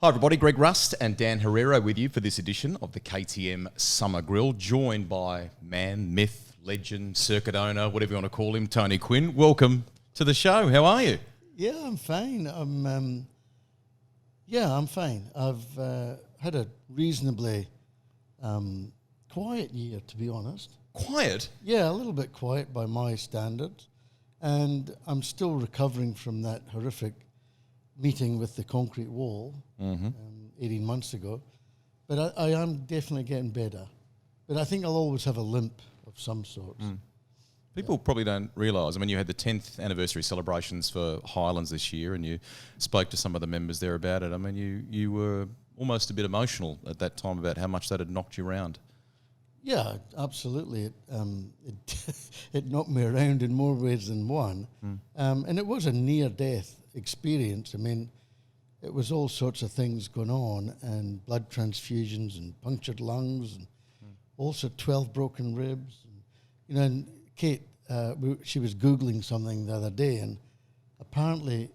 Hi everybody, Greg Rust and Dan Herrera with you for this edition of the KTM Summer Grill, joined by man, myth, legend, circuit owner, whatever you want to call him, Tony Quinn. Welcome to the show. How are you? Yeah, I'm fine. I'm fine. I've had a reasonably quiet year, to be honest. Quiet? Yeah, a little bit quiet by my standards. And I'm still recovering from that horrific meeting with the concrete wall 18 months ago. But I am definitely getting better. But I think I'll always have a limp of some sort. People probably don't realise, I mean, you had the 10th anniversary celebrations for Highlands this year and you spoke to some of the members there about it. I mean, you were almost a bit emotional at that time about how much that had knocked you around. Yeah, absolutely. It knocked me around in more ways than one. And it was a near-death experience. I mean, it was all sorts of things going on, and blood transfusions and punctured lungs and also 12 broken ribs. And, and Kate, she was Googling something the other day, and apparently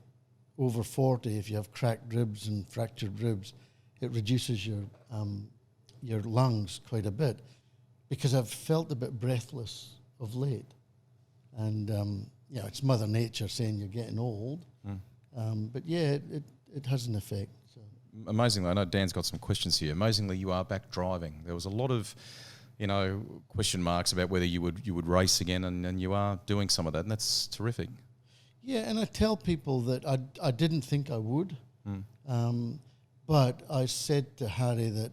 over 40, if you have cracked ribs and fractured ribs, it reduces your lungs quite a bit, because I've felt a bit breathless of late. And, it's Mother Nature saying you're getting old. But yeah, it has an effect. So. Amazingly, I know Dan's got some questions here. Amazingly, you are back driving. There was a lot of, question marks about whether you would race again, and you are doing some of that, and that's terrific. Yeah, and I tell people that I didn't think I would, but I said to Harry that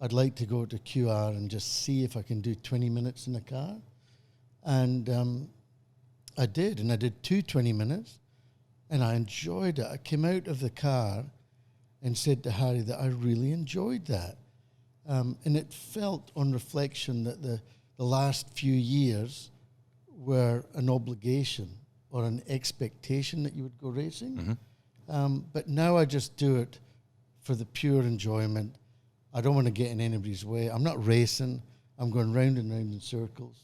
I'd like to go to QR and just see if I can do 20 minutes in the car. And I did, and I did 20 minutes. And I enjoyed it. I came out of the car and said to Harry that I really enjoyed that. And it felt on reflection that the last few years were an obligation or an expectation that you would go racing. But now I just do it for the pure enjoyment. I don't want to get in anybody's way. I'm not racing. I'm going round and round in circles.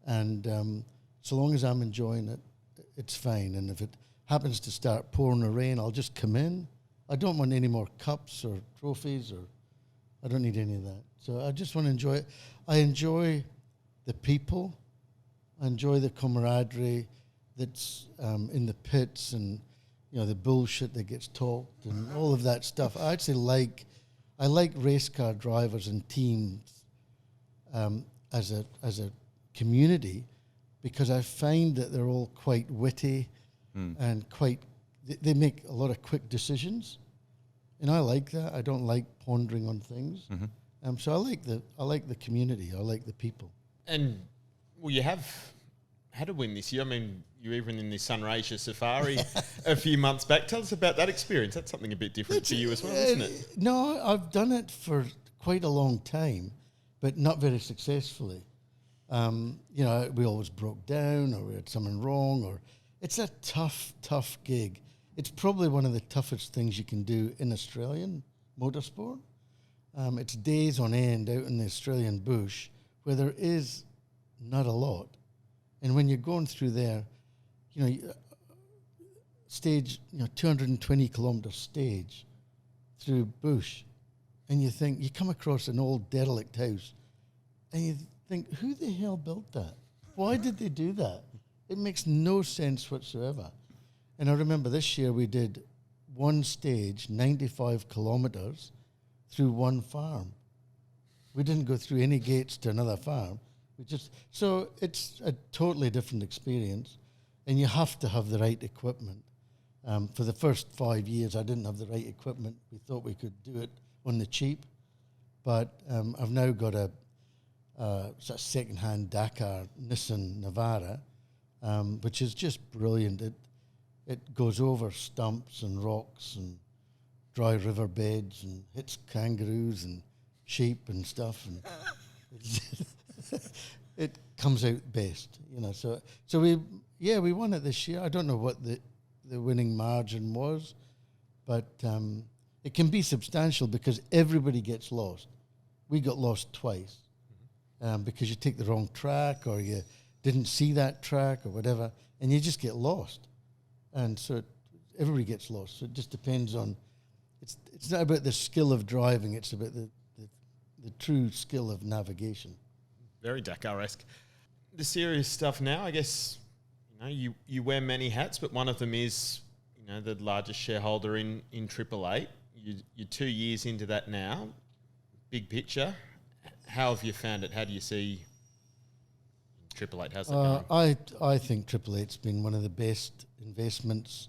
And so long as I'm enjoying it, it's fine. And if it happens to start pouring the rain, I'll just come in. I don't want any more cups or trophies, or I don't need any of that. So I just want to enjoy it. I enjoy the people. I enjoy the camaraderie that's in the pits, and the bullshit that gets talked and all of that stuff. I actually I like race car drivers and teams as a community, because I find that they're all quite witty. And they make a lot of quick decisions, and I like that. I don't like pondering on things. So I like the community. I like the people. And you have had a win this year. I mean, you were even in this Sunraysia Safari a few months back. Tell us about that experience. That's something a bit different for you as well, isn't it? No, I've done it for quite a long time, but not very successfully. We always broke down, or we had something wrong, or it's a tough gig. It's probably one of the toughest things you can do in Australian motorsport. It's days on end out in the Australian bush where there is not a lot. And when you're going through there, stage, 220 kilometre stage through bush, and you come across an old derelict house, and you think, who the hell built that? Why did they do that? It makes no sense whatsoever. And I remember this year we did one stage, 95 kilometres, through one farm. We didn't go through any gates to another farm. So it's a totally different experience, and you have to have the right equipment. For the first 5 years, I didn't have the right equipment. We thought we could do it on the cheap, but I've now got a second-hand Dakar Nissan Navara, which is just brilliant. It goes over stumps and rocks and dry river beds and hits kangaroos and sheep and stuff, and it comes out best, So we won it this year. I don't know what the winning margin was, but it can be substantial because everybody gets lost. We got lost twice because you take the wrong track, or you didn't see that track or whatever, and you just get lost. And so everybody gets lost. So it just depends on it's not about the skill of driving, it's about the true skill of navigation. Very Dakar-esque. The serious stuff now, I guess, you wear many hats, but one of them is, the largest shareholder in 888. You're 2 years into that now. Big picture. How have you found it? How do you see 888? How's that going? I think 888's been one of the best investments,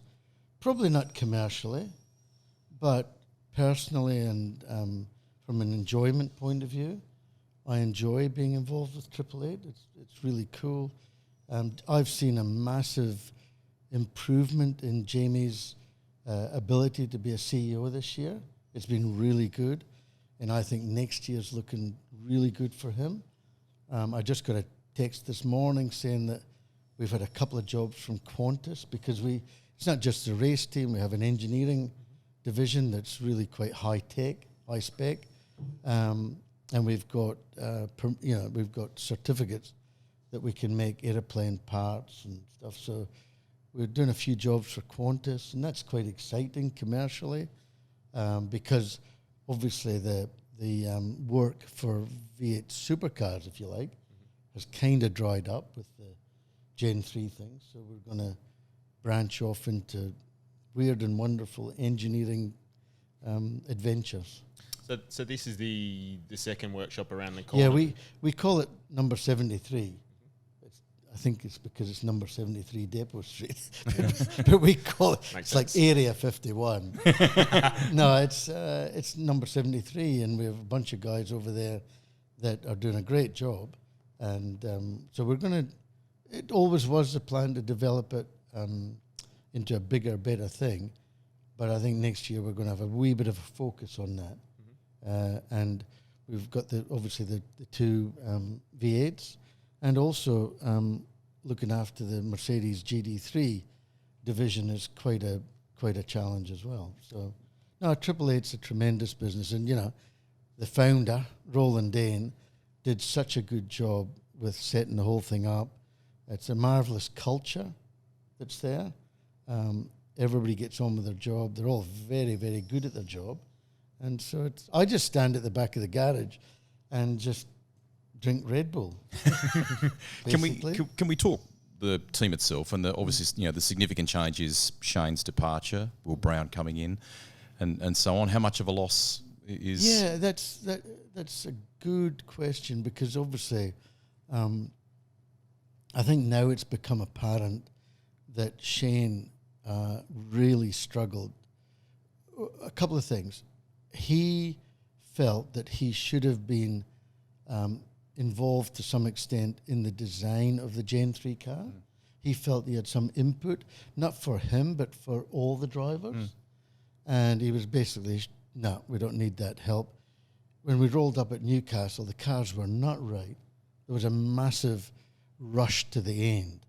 probably not commercially, but personally and from an enjoyment point of view. I enjoy being involved with 888. It's really cool. I've seen a massive improvement in Jamie's ability to be a CEO this year. It's been really good, and I think next year's looking really good for him. I just got a text this morning saying that we've had a couple of jobs from Qantas because it's not just the race team. We have an engineering division that's really quite high tech, high spec, and we've got we've got certificates that we can make airplane parts and stuff. So we're doing a few jobs for Qantas, and that's quite exciting commercially because obviously the work for V8 Supercars, if you like, has kind of dried up with the Gen3 thing. So we're going to branch off into weird and wonderful engineering adventures. So this is the second workshop around the corner. Yeah, we call it number 73. I think it's because it's number 73 Depot Street. But we call it, Makes it's sense. like Area 51. No, it's number 73, and we have a bunch of guys over there that are doing a great job. And so we're going to, it always was the plan to develop it into a bigger, better thing. But I think next year we're going to have a wee bit of a focus on that. And we've got obviously the two V8s, and also looking after the Mercedes GD3 division is quite a challenge as well. So, no, 888's a tremendous business, and the founder Roland Dane did such a good job with setting the whole thing up. It's a marvelous culture that's there. Everybody gets on with their job. They're all very, very good at their job. And so I just stand at the back of the garage and just drink Red Bull. Can we talk the team itself and obviously the significant change is Shane's departure, Will Brown coming in, and so on. How much of a loss is? Yeah, that's a good question because obviously, I think now it's become apparent that Shane really struggled. A couple of things. He felt that he should have been involved to some extent in the design of the Gen3 car. He felt he had some input, not for him, but for all the drivers. And he was basically, no, we don't need that help. When we rolled up at Newcastle, the cars were not right. There was a massive rush to the end,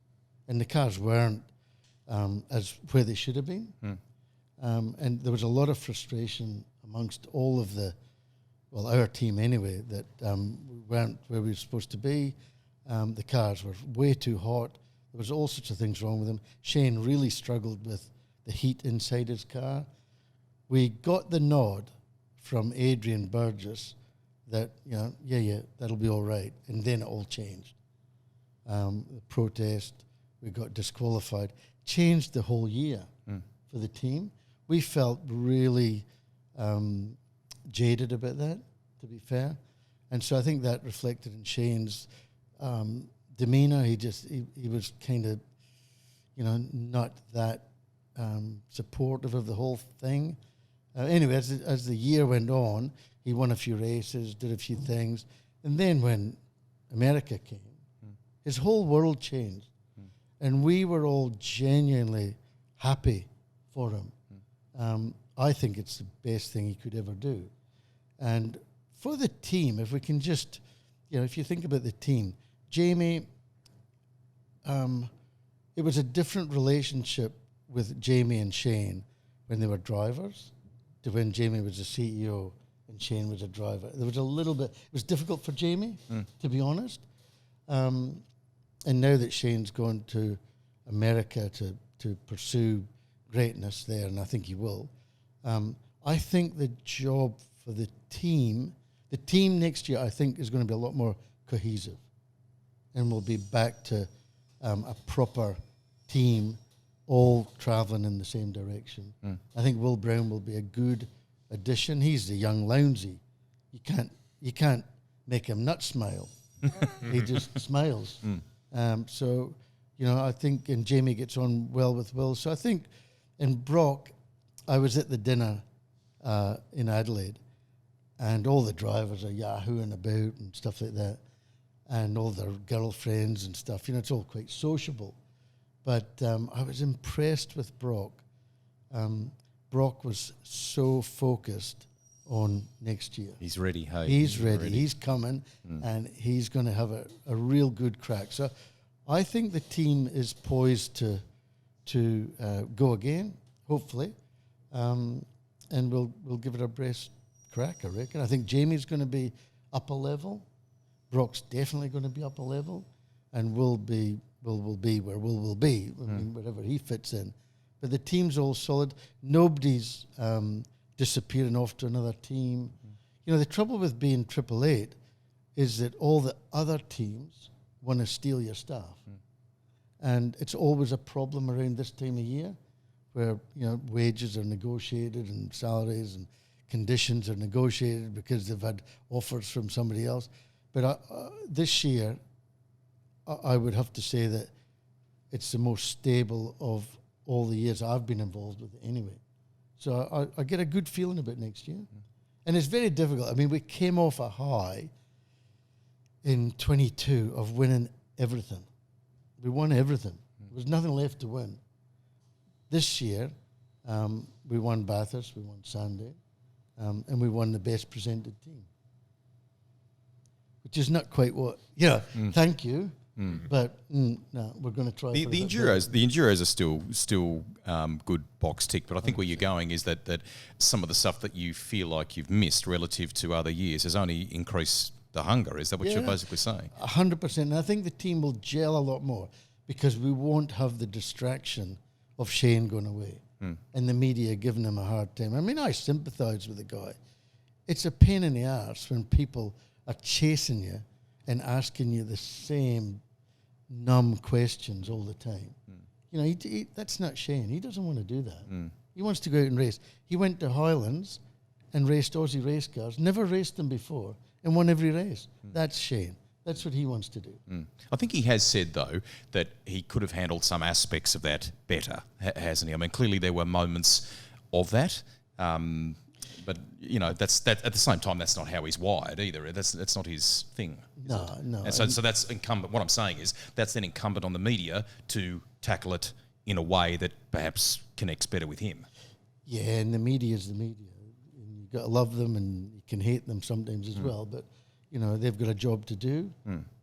and the cars weren't as where they should have been. And there was a lot of frustration amongst all of our team anyway, that we weren't where we were supposed to be. The cars were way too hot. There was all sorts of things wrong with them. Shane really struggled with the heat inside his car. We got the nod from Adrian Burgess that, that'll be all right. And then it all changed. The protest, we got disqualified, changed the whole year for the team. We felt really jaded about that, to be fair. And so I think that reflected in Shane's demeanour. He was kind of, not that supportive of the whole thing. Anyway, as the year went on, he won a few races, did a few things. And then when America came, his whole world changed. And we were all genuinely happy for him. I think it's the best thing he could ever do. And for the team, if we can just, if you think about the team, Jamie, it was a different relationship with Jamie and Shane when they were drivers to when Jamie was a CEO and Shane was a driver. There was a little bit, it was difficult for Jamie, to be honest. And now that Shane's gone to America to pursue greatness there, and I think he will, I think the job for the team next year, I think, is going to be a lot more cohesive, and we'll be back to a proper team, all travelling in the same direction. I think Will Brown will be a good addition. He's the young Lounsey. You can't make him not smile. He just smiles. So, I think, and Jamie gets on well with Will. So I think, in Brock, I was at the dinner in Adelaide, and all the drivers are yahooing about and stuff like that, and all their girlfriends and stuff. It's all quite sociable. But I was impressed with Brock. Brock was so focused on next year. He's ready, hey? He's ready. He's coming, and he's going to have a real good crack. So I think the team is poised to go again, hopefully, and we'll give it our best crack, I reckon. I think Jamie's going to be up a level. Brock's definitely going to be up a level, and Will will be where Will will be, I mean, wherever he fits in. But the team's all solid. Nobody's disappearing off to another team. The trouble with being 888 is that all the other teams want to steal your staff. And it's always a problem around this time of year where, wages are negotiated and salaries and conditions are negotiated because they've had offers from somebody else. But this year, I would have to say that it's the most stable of all the years I've been involved with it anyway. So I get a good feeling about next year. And it's very difficult. I mean, we came off a high in 22 of winning everything. We won everything. There was nothing left to win. This year, we won Bathurst, we won Sunday, and we won the best presented team. Which is not quite what, thank you. But no, we're going to try. The Enduros are still good box tick, but I think where you're going is that some of the stuff that you feel like you've missed relative to other years has only increased the hunger. Is that what you're basically saying? 100%. And I think the team will gel a lot more because we won't have the distraction of Shane going away and the media giving him a hard time. I mean, I sympathise with the guy. It's a pain in the arse when people are chasing you and asking you the same numb questions all the time. That's not Shane. He doesn't want to do that. He wants to go out and race. He went to Highlands and raced Aussie race cars, never raced them before, and won every race. That's Shane. That's what he wants to do. I think he has said, though, that he could have handled some aspects of that better, hasn't he? I mean, clearly there were moments of that, but that's at the same time that's not how he's wired either. That's not his thing. No. And so that's incumbent. What I'm saying is that's then incumbent on the media to tackle it in a way that perhaps connects better with him. Yeah, and the media is the media. And you've got to love them and you can hate them sometimes as well. But they've got a job to do.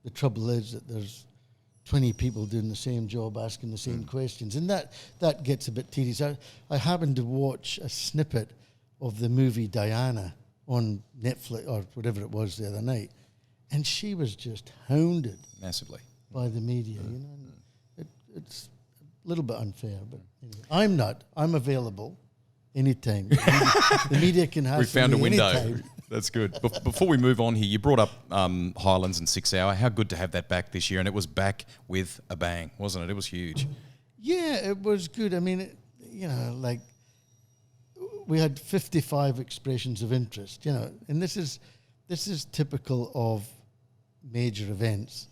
The trouble is that there's 20 people doing the same job, asking the same questions, and that gets a bit tedious. I happened to watch a snippet of the movie Diana on Netflix or whatever it was the other night, and she was just hounded massively by the media. It's a little bit unfair, but anyway. I'm not. I'm available anytime. The media can have. We found a window. Anytime. That's good. Before we move on here, you brought up Highlands and 6 Hour. How good to have that back this year, and it was back with a bang, wasn't it? It was huge. Yeah, it was good. I mean, we had 55 expressions of interest, and this is typical of major events.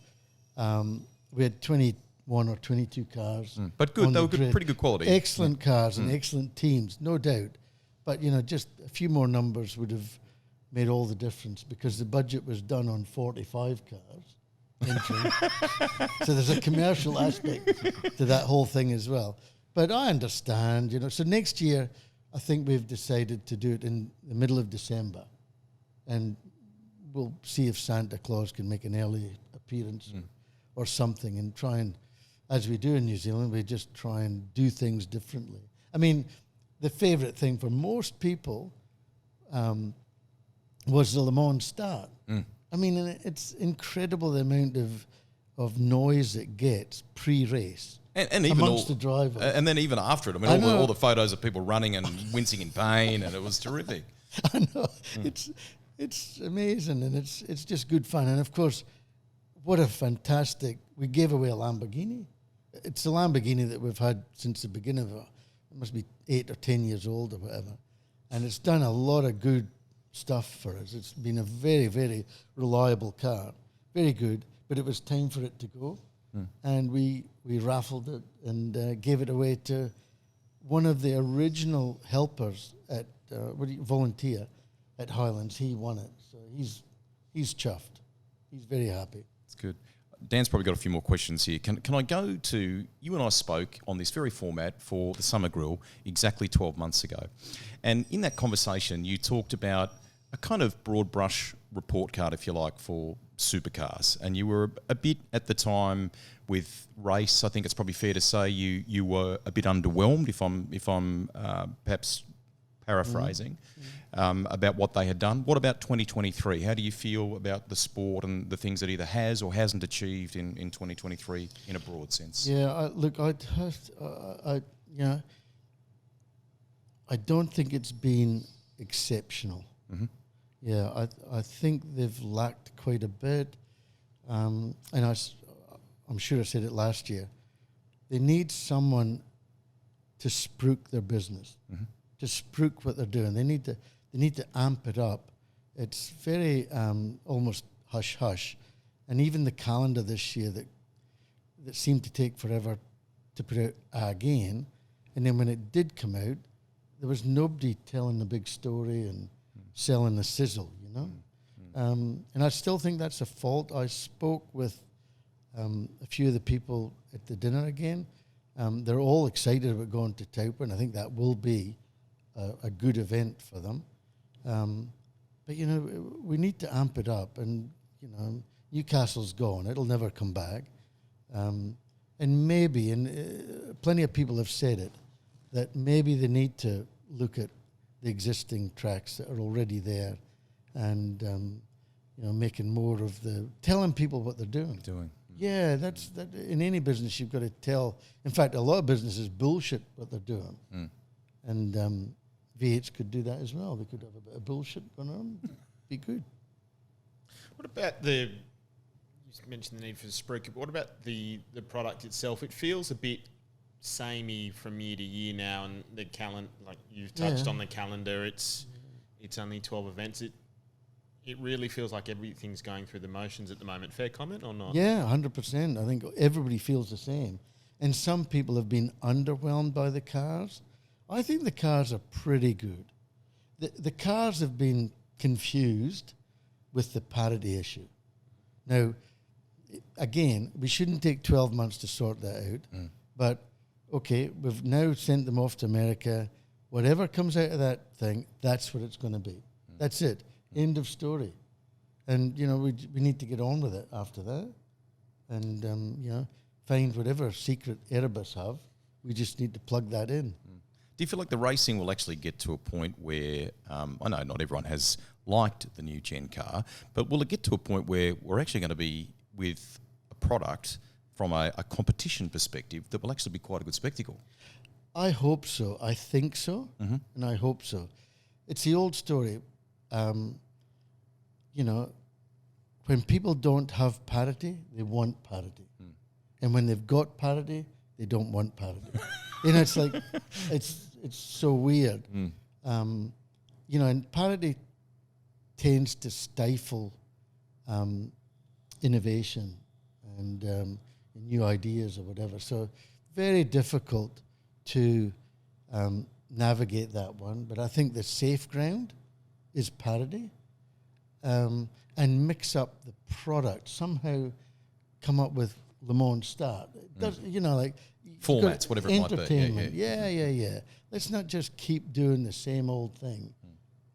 We had 21 or 22 cars. But good, they were good, pretty good quality. Excellent cars and excellent teams, no doubt. But, just a few more numbers would have made all the difference because the budget was done on 45 cars. So there's a commercial aspect to that whole thing as well. But I understand, So next year, I think we've decided to do it in the middle of December. And we'll see if Santa Claus can make an early appearance or something and try and, as we do in New Zealand, we just try and do things differently. I mean, the favourite thing for most people was the Le Mans start. I mean, it's incredible the amount of noise it gets pre-race. And even amongst the drivers. And then even after it, I mean, all the photos of people running and wincing in pain, and it was terrific. I know. It's amazing, and it's just good fun. And of course, what a fantastic... We gave away a Lamborghini. It's a Lamborghini that we've had since the beginning of it. It must be 8 or 10 years old or whatever. And it's done a lot of good stuff for us. It's been a very, very reliable car. Very good. But it was time for it to go. And we raffled it and gave it away to one of the original helpers at volunteer at Highlands. He won it, so he's chuffed. He's very happy. That's good. Dan's probably got a few more questions here. Can I go to, you and I spoke on this very format for the Summer Grill exactly 12 months ago, and in that conversation you talked about a kind of broad brush report card, if you like, for supercars, and you were a bit at the time with race. I think it's probably fair to say you were a bit underwhelmed, if I'm perhaps paraphrasing, about what they had done. What about 2023? How do you feel about the sport and the things that either has or hasn't achieved in 2023 in a broad sense? Yeah, I don't think it's been exceptional. Mm-hmm. Yeah, I think they've lacked quite a bit. And I'm sure I said it last year. They need someone to spruik their business, to spruik what they're doing. They need to amp it up. It's very almost hush hush, and even the calendar this year that seemed to take forever to put out again, and then when it did come out, there was nobody telling the big story and selling the sizzle, you know. And I still think that's a fault. I spoke with a few of the people at the dinner again. They're all excited about going to Taupo, and I think that will be a good event for them. But, you know, we need to amp it up. And, you know, Newcastle's gone. It'll never come back. And maybe, and plenty of people have said it, that maybe they need to look at the existing tracks that are already there and, you know, making more of telling people what they're doing. Yeah, that in any business you've got to tell. In fact, a lot of businesses bullshit what they're doing. And VH could do that as well. They could have a bit of bullshit going on. Be good. What about you mentioned the need for the spruik, but what about the product itself? It feels a bit samey from year to year now, and the calendar, like you've touched on the calendar, it's only 12 events. It really feels like everything's going through the motions at the moment. Fair comment or not? Yeah, 100%. I think everybody feels the same. And some people have been underwhelmed by the cars. I think the cars are pretty good. The cars have been confused with the parity issue. Now, again, we shouldn't take 12 months to sort that out. But, okay, we've now sent them off to America. Whatever comes out of that thing, that's what it's going to be. That's it. End of story. And, you know, we need to get on with it after that. And, you know, find whatever secret Airbus have. We just need to plug that in. Do you feel like the racing will actually get to a point where, I know not everyone has liked the new Gen car, but will it get to a point where we're actually going to be with a product from a competition perspective that will actually be quite a good spectacle? I hope so. I think so. And I hope so. It's the old story. You know, when people don't have parity, they want parity. And when they've got parity, they don't want parity. You know, it's like, it's so weird. You know, and parity tends to stifle innovation and new ideas or whatever. So very difficult to navigate that one. But I think the safe ground is parity, and mix up the product. Somehow come up with Le Mans Start. It does, you know, like formats, whatever it might be. Entertainment. Yeah. Let's not just keep doing the same old thing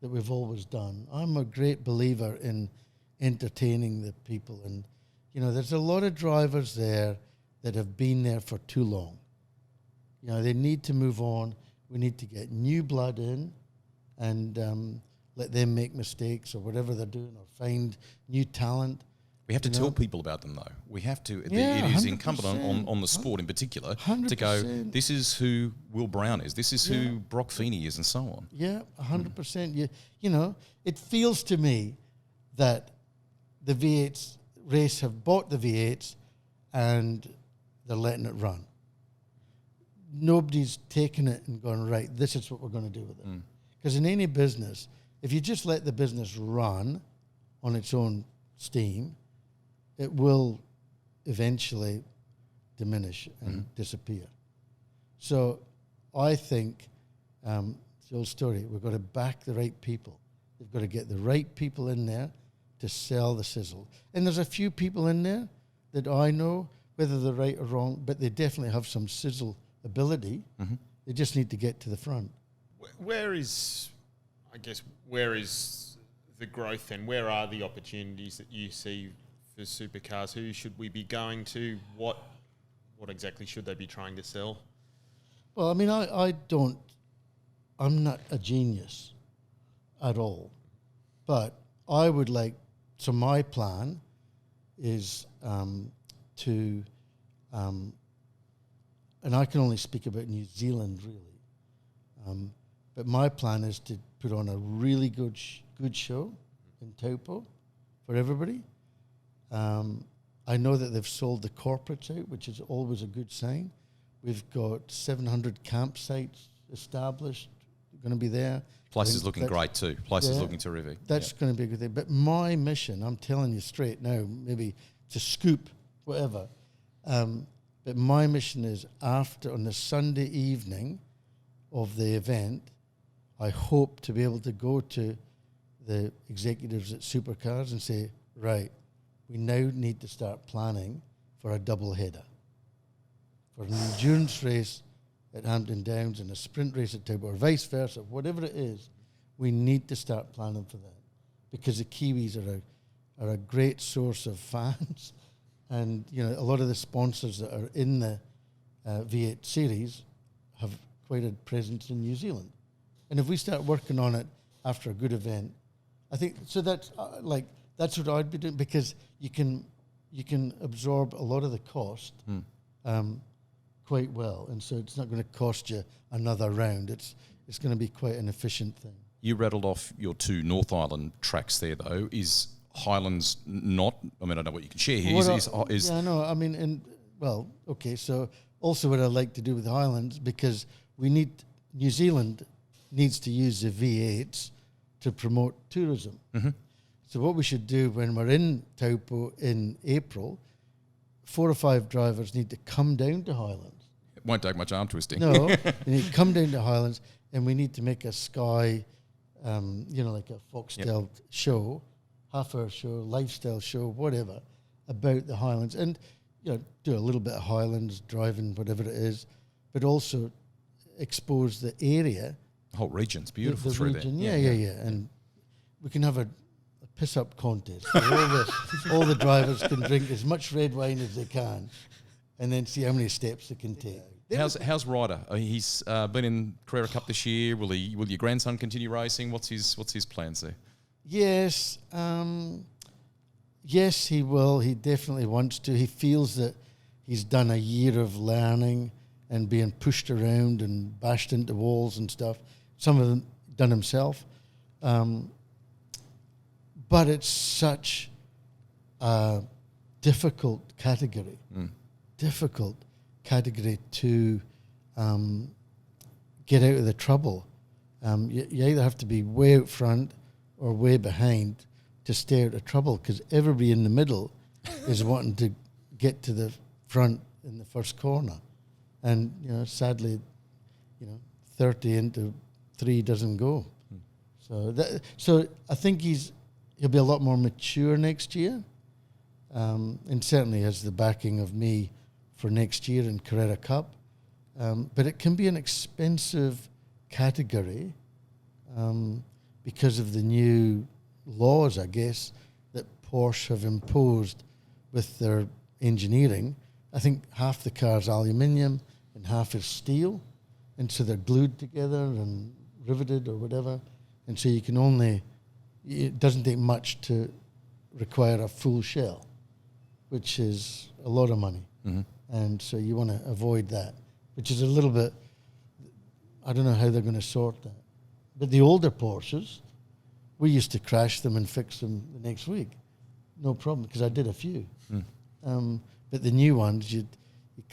that we've always done. I'm a great believer in entertaining the people, and you know, there's a lot of drivers there that have been there for too long. You know, they need to move on. We need to get new blood in, and let them make mistakes or whatever they're doing, or find new talent. We have to tell people about them, though. We have to. It is incumbent on the sport in particular 100%. To go, this is who Will Brown is. This is who Brock Feeney is, and so on. Yeah, 100%. You know, it feels to me that the V8s race have bought the V8s and they're letting it run. Nobody's taken it and gone, right, this is what we're going to do with it. Because in any business, if you just let the business run on its own steam, it will eventually diminish and disappear. So I think it's the old story. We've got to back the right people. We've got to get the right people in there to sell the sizzle. And there's a few people in there that I know, whether they're right or wrong, but they definitely have some sizzle ability. They just need to get to the front. Where is the growth then? Where are the opportunities that you see for Supercars? Who should we be going to? What exactly should they be trying to sell? Well, I mean, I'm not a genius at all, but I would like, so my plan is to, and I can only speak about New Zealand really, but my plan is to put on a really good show in Taupo for everybody. I know that they've sold the corporates out, which is always a good sign. We've got 700 campsites established, going to be there. Place is looking great too. Place is looking terrific. That's going to be a good thing. But my mission, I'm telling you straight now, maybe to scoop, whatever, but my mission is on the Sunday evening of the event, I hope to be able to go to the executives at Supercars and say, right, we now need to start planning for a double header, for an endurance race at Hampton Downs and a sprint race at Taupo, or vice versa, whatever it is, we need to start planning for that, because the Kiwis are a great source of fans, and you know a lot of the sponsors that are in the V8 series have quite a presence in New Zealand, and if we start working on it after a good event, I think so. That's that's what I'd be doing, because you can absorb a lot of the cost quite well, and so it's not going to cost you another round. It's going to be quite an efficient thing. You rattled off your two North Island tracks there, though. Is Highlands not? I mean, I don't know what you can share here. Yeah, no. I mean, okay. So also, what I like to do with Highlands, because New Zealand needs to use the V8s to promote tourism. So what we should do when we're in Taupo in April, 4 or 5 drivers need to come down to Highlands. It won't take much arm twisting. No, they need to come down to Highlands, and we need to make a Sky, like a Foxtel show, half-hour show, lifestyle show, whatever, about the Highlands, and do a little bit of Highlands driving, whatever it is, but also expose the area. The whole region's beautiful the through region, there. Yeah, and we can have a piss-up contest. All the drivers can drink as much red wine as they can, and then see how many steps they can take. How's Ryder? He's been in Carrera Cup this year. Will your grandson continue racing? What's his plans there? Yes, yes, he will. He definitely wants to. He feels that he's done a year of learning and being pushed around and bashed into walls and stuff. Some of them done himself. But it's such a difficult category to get out of the trouble. You either have to be way out front or way behind to stay out of trouble, because everybody in the middle is wanting to get to the front in the first corner. And, sadly, 30 into 3 doesn't go. So I think he'll be a lot more mature next year, and certainly has the backing of me for next year in Carrera Cup. But it can be an expensive category because of the new laws, I guess, that Porsche have imposed with their engineering. I think half the car's aluminium and half is steel, and so they're glued together and riveted or whatever, and so it doesn't take much to require a full shell. which is a lot of money. And so you want to avoid that, which is a little bit, I don't know how they're going to sort that. But the older Porsches, we used to crash them and fix them the next week. No problem, because I did a few. But the new ones, you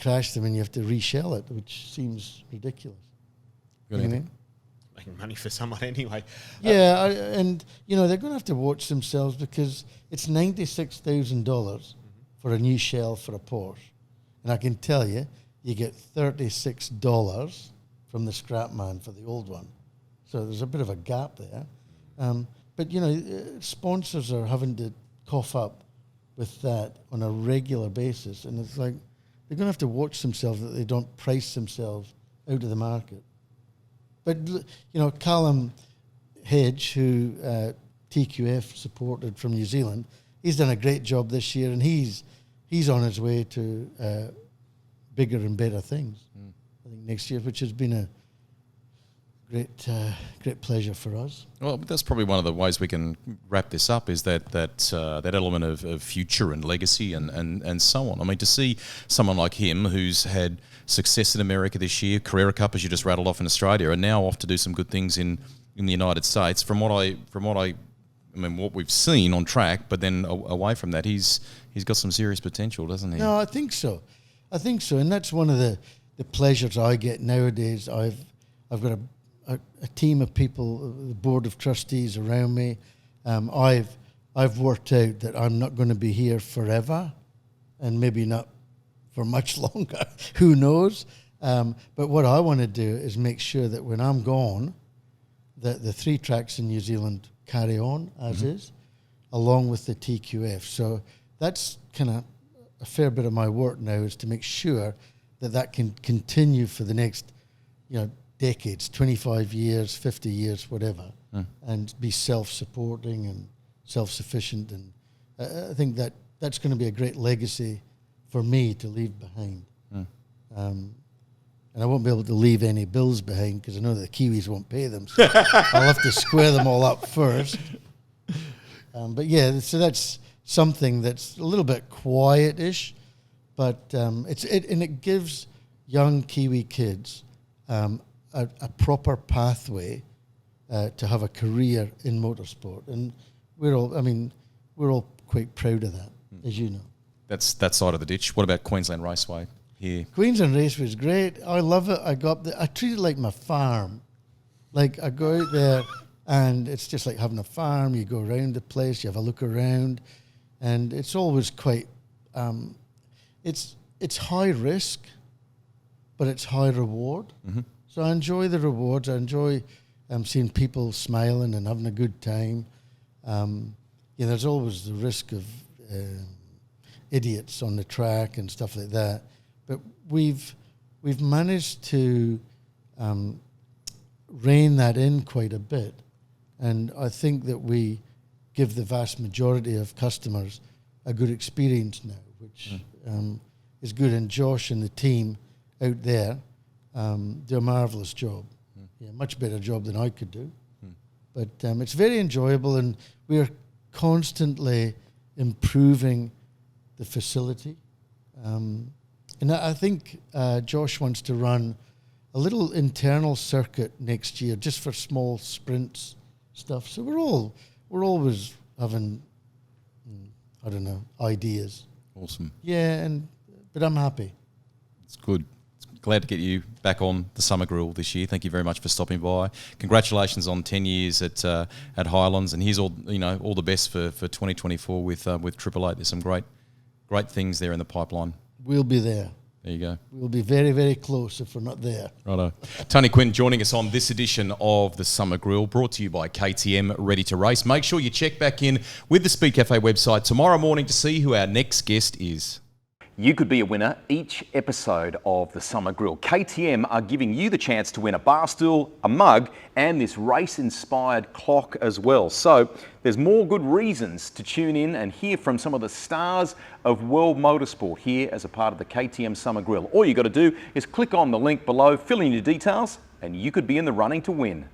crash them and you have to reshell it, which seems ridiculous. You know what I mean? Making money for someone anyway. Yeah, and you know they're going to have to watch themselves because it's $96,000 for a new shell for a Porsche, and I can tell you, you get $36 from the scrap man for the old one. So there's a bit of a gap there. But you know, sponsors are having to cough up with that on a regular basis, and it's like they're going to have to watch themselves that they don't price themselves out of the market. But, you know, Callum Hedge, who TQF supported from New Zealand, he's done a great job this year, and he's on his way to bigger and better things, I think, next year, which has been a great pleasure for us. Well, that's probably one of the ways we can wrap this up is that element of future and legacy and so on. I mean, to see someone like him who's had success in America this year, Carrera Cup, as you just rattled off in Australia, and now off to do some good things in the United States. From what what we've seen on track, but then away from that, he's got some serious potential, doesn't he? No, I think so, and that's one of the pleasures I get nowadays. I've got a team of people, the board of trustees around me. I've worked out that I'm not going to be here forever, and maybe not for much longer. Who knows? But what I want to do is make sure that when I'm gone, that the 3 tracks in New Zealand carry on as is, along with the TQF. So that's kind of a fair bit of my work now, is to make sure that can continue for the next, decades, 25 years, 50 years, whatever, and be self-supporting and self-sufficient. And I think that's going to be a great legacy for me to leave behind. And I won't be able to leave any bills behind because I know that the Kiwis won't pay them. So I'll have to square them all up first. But yeah, so that's something that's a little bit quiet-ish, but it gives young Kiwi kids a proper pathway to have a career in motorsport, and we're all quite proud of that, as you know. That's that side of the ditch. What about Queensland Raceway here? Queensland Raceway is great. I love it. I treat it like my farm. Like I go out there, and it's just like having a farm. You go around the place, you have a look around, and it's always quite. It's high risk, but it's high reward. So I enjoy the rewards. I enjoy seeing people smiling and having a good time. There's always the risk of idiots on the track and stuff like that. But we've managed to rein that in quite a bit. And I think that we give the vast majority of customers a good experience now, which is good. And Josh and the team out there do a marvellous job. Yeah, much better job than I could do. But it's very enjoyable, and we're constantly improving the facility. And I think Josh wants to run a little internal circuit next year, just for small sprints stuff. So we're always having, ideas. Awesome. Yeah, but I'm happy. It's good. Glad to get you back on the Summer Grill this year. Thank you very much for stopping by. Congratulations on 10 years at Highlands, and here's all the best for 2024 with Triple Eight. There's some great things there in the pipeline. We'll be there. There you go. We'll be very, very close if we're not there. Righto. Tony Quinn joining us on this edition of the Summer Grill, brought to you by KTM Ready to Race. Make sure you check back in with the Speed Cafe website tomorrow morning to see who our next guest is. You could be a winner each episode of the Summer Grill. KTM are giving you the chance to win a bar stool, a mug, and this race-inspired clock as well. So there's more good reasons to tune in and hear from some of the stars of world motorsport here as a part of the KTM Summer Grill. All you got to do is click on the link below, fill in your details, and you could be in the running to win.